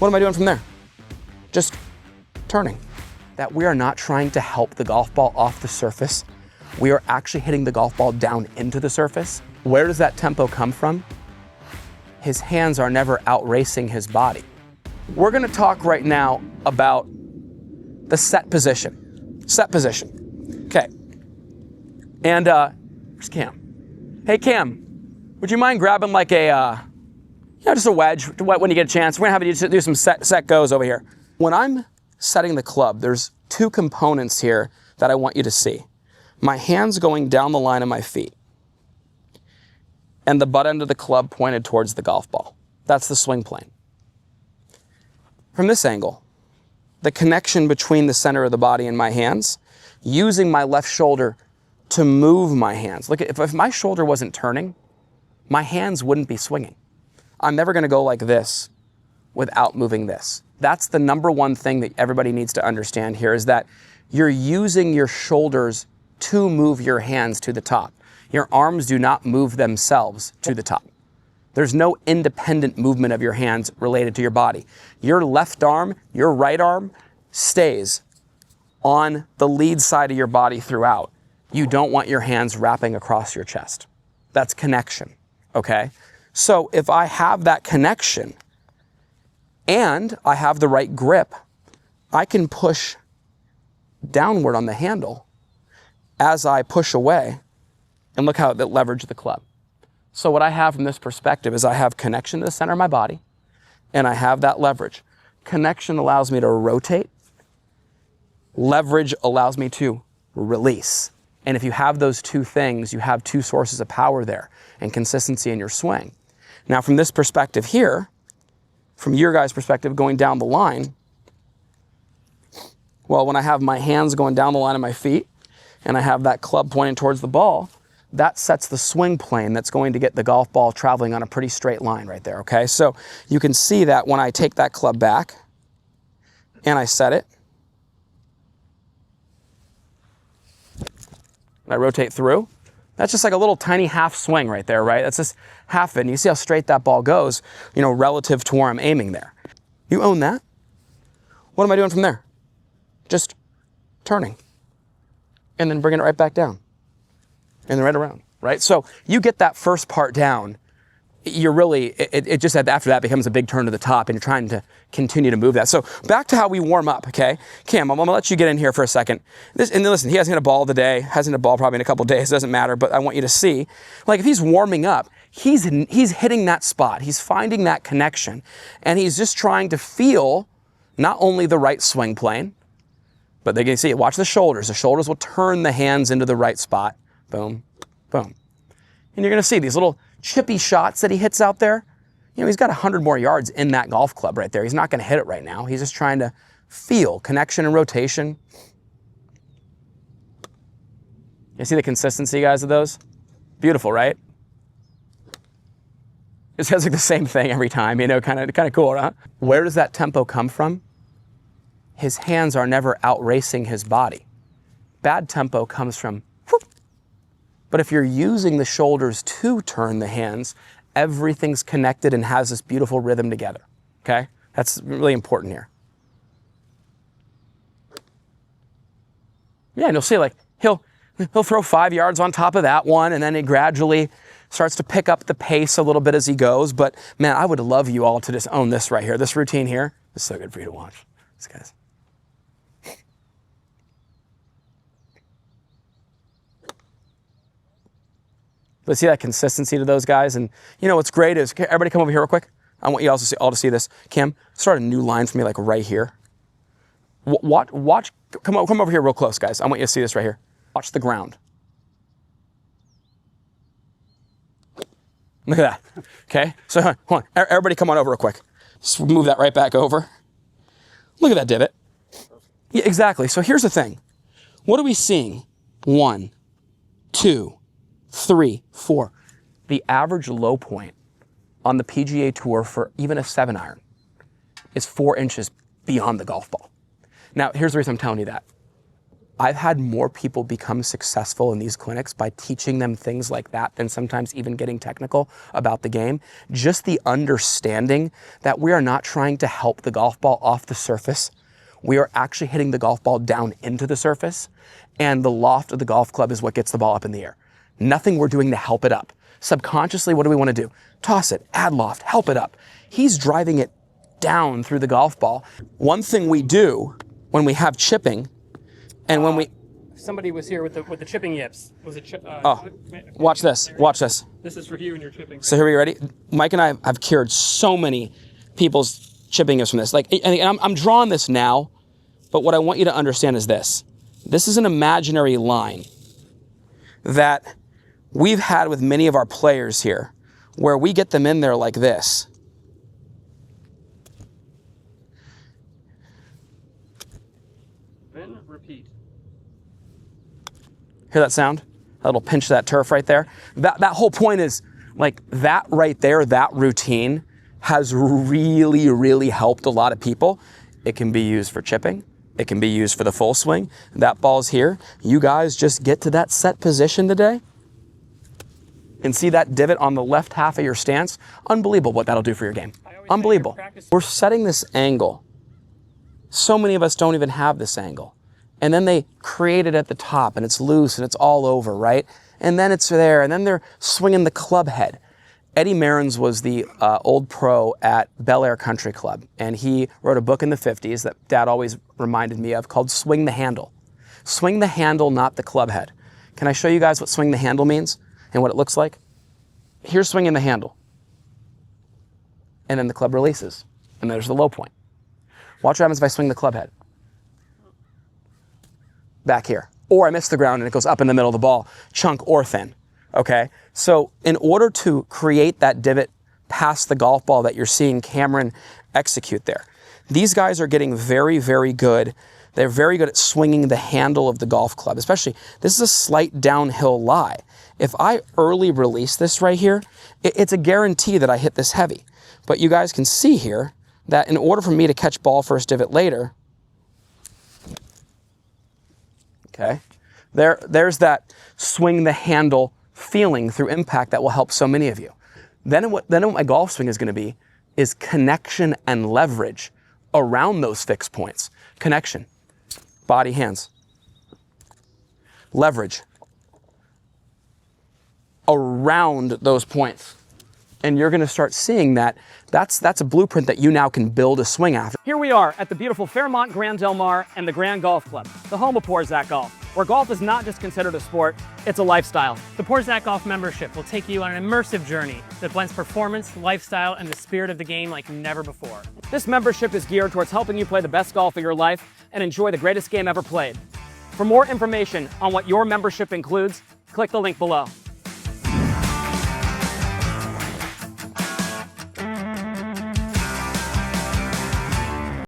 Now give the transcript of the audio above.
What am I doing from there? Just turning. That we are not trying to help the golf ball off the surface. We are actually hitting the golf ball down into the surface. Where does that tempo come from? His hands are never outracing his body. We're gonna talk right now about the set position. Set position. Okay. And where's Cam? Hey Cam, would you mind grabbing like a, just a wedge when you get a chance? We're gonna have you do some set goes over here. When I'm setting the club, there's two components here that I want you to see. My hands going down the line of my feet and the butt end of the club pointed towards the golf ball. That's the swing plane. From this angle, the connection between the center of the body and my hands, using my left shoulder to move my hands. Look, if my shoulder wasn't turning, my hands wouldn't be swinging. I'm never gonna go like this without moving this. That's the number one thing that everybody needs to understand here, is that you're using your shoulders to move your hands to the top. Your arms do not move themselves to the top. There's no independent movement of your hands related to your body. Your left arm, your right arm stays on the lead side of your body throughout. You don't want your hands wrapping across your chest. That's connection, okay? So if I have that connection and I have the right grip, I can push downward on the handle as I push away, and look how that leverages the club. So what I have from this perspective is I have connection to the center of my body, and I have that leverage. Connection allows me to rotate. Leverage allows me to release. And if you have those two things, you have two sources of power there and consistency in your swing. Now from this perspective here, from your guys' perspective going down the line, well, when I have my hands going down the line of my feet and I have that club pointing towards the ball, that sets the swing plane that's going to get the golf ball traveling on a pretty straight line right there, okay? So you can see that when I take that club back and I set it, and I rotate through, that's just like a little tiny half swing right there, right? That's just half it. And you see how straight that ball goes, relative to where I'm aiming there. You own that. What am I doing from there? Just turning. And then bringing it right back down. And then right around, right? So you get that first part down, you're really, it just after that becomes a big turn to the top and you're trying to continue to move that. So back to how we warm up, okay? Cam, I'm gonna let you get in here for a second. And listen, he hasn't hit a ball today, hasn't hit a ball probably in a couple days, doesn't matter, but I want you to see, like if he's warming up, he's hitting that spot, he's finding that connection, and he's just trying to feel not only the right swing plane, but they can see it, watch the shoulders will turn the hands into the right spot. Boom, boom. And you're gonna see these little chippy shots that he hits out there. He's got 100 more yards in that golf club right there. He's not gonna hit it right now. He's just trying to feel connection and rotation. You see the consistency, guys, of those? Beautiful, right? It sounds like the same thing every time, kind of cool, huh? Where does that tempo come from? His hands are never outracing his body. Bad tempo comes from whoop. But if you're using the shoulders to turn the hands, everything's connected and has this beautiful rhythm together, okay? That's really important here. Yeah, and you'll see like, he'll throw 5 yards on top of that one, and then he gradually starts to pick up the pace a little bit as he goes. But man, I would love you all to just own this right here. This routine here is so good for you to watch. These guys. But see that consistency to those guys? And what's great is, everybody come over here real quick. I want you all to see this. Cam, start a new line for me like right here. Watch, come over here real close, guys. I want you to see this right here. Watch the ground. Look at that, okay? So hold on, everybody come on over real quick. Just move that right back over. Look at that divot. Yeah, exactly, so here's the thing. What are we seeing? 1, 2, 3, 4. The average low point on the PGA Tour for even a 7-iron is 4 inches beyond the golf ball. Now, here's the reason I'm telling you that. I've had more people become successful in these clinics by teaching them things like that than sometimes even getting technical about the game. Just the understanding that we are not trying to help the golf ball off the surface. We are actually hitting the golf ball down into the surface, and the loft of the golf club is what gets the ball up in the air. Nothing we're doing to help it up. Subconsciously, what do we want to do? Toss it, add loft, help it up. He's driving it down through the golf ball. One thing we do when we have chipping, and when we... Somebody was here with the chipping yips. Was it watch this, watch this. This is for you and your chipping. So here we ready? Mike and I have cured so many people's chipping yips from this. Like, and I'm drawing this now, but what I want you to understand is this. This is an imaginary line that we've had with many of our players here, where we get them in there like this. Then repeat. Hear that sound? That little pinch of that turf right there. That whole point is, like, that right there, that routine has really, really helped a lot of people. It can be used for chipping. It can be used for the full swing. That ball's here. You guys just get to that set position today and see that divot on the left half of your stance. Unbelievable what that'll do for your game. Unbelievable. We're setting this angle. So many of us don't even have this angle. And then they create it at the top, and it's loose, and it's all over, right? And then it's there, and then they're swinging the club head. Eddie Mehrens was the old pro at Bel Air Country Club, and he wrote a book in the 50s that Dad always reminded me of called Swing the Handle. Swing the handle, not the club head. Can I show you guys what swing the handle means and what it looks like? Here's swinging the handle. And then the club releases, and there's the low point. Watch what happens if I swing the club head. Back here. Or I miss the ground and it goes up in the middle of the ball, chunk or thin. Okay? So in order to create that divot past the golf ball that you're seeing Cameron execute there, these guys are getting very, very good. They're very good at swinging the handle of the golf club, especially this is a slight downhill lie. If I early release this right here, it's a guarantee that I hit this heavy. But you guys can see here that in order for me to catch ball first divot later, okay, there's that swing the handle feeling through impact that will help so many of you. Then what my golf swing is going to be is connection and leverage around those fixed points. Connection, body, hands. Leverage around those points. And you're going to start seeing that that's a blueprint that you now can build a swing after. Here we are at the beautiful Fairmont Grand Del Mar and the Grand Golf Club, the home of Porzak Golf, where golf is not just considered a sport, it's a lifestyle. The Porzak Golf membership will take you on an immersive journey that blends performance, lifestyle, and the spirit of the game like never before. This membership is geared towards helping you play the best golf of your life and enjoy the greatest game ever played. For more information on what your membership includes, click the link below.